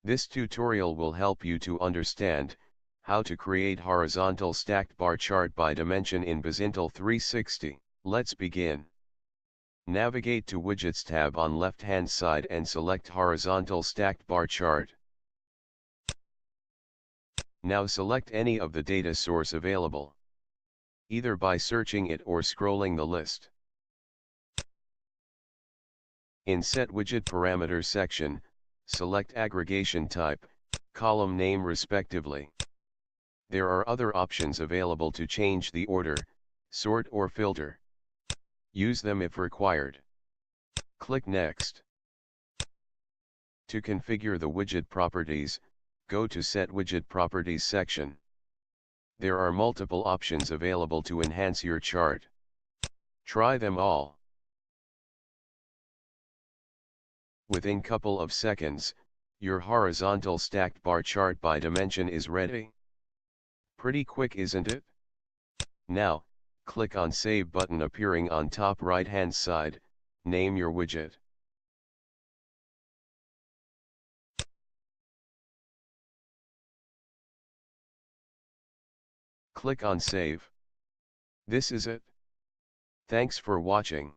This tutorial will help you to understand how to create horizontal stacked bar chart by dimension in Bizintel360. Let's begin. Navigate to Widgets tab on left-hand side and select Horizontal Stacked Bar Chart. Now select any of the data source available, either by searching it or scrolling the list. In Set Widget Parameters section, select Aggregation Type, Column Name respectively. There are other options available to change the order, sort or filter. Use them if required. Click Next. To configure the widget properties, go to Set Widget Properties section. There are multiple options available to enhance your chart. Try them all. Within couple of seconds, your horizontal stacked bar chart by dimension is ready. Pretty quick, isn't it? Now, click on Save button appearing on top right hand side, name your widget. Click on Save. This is it. Thanks for watching.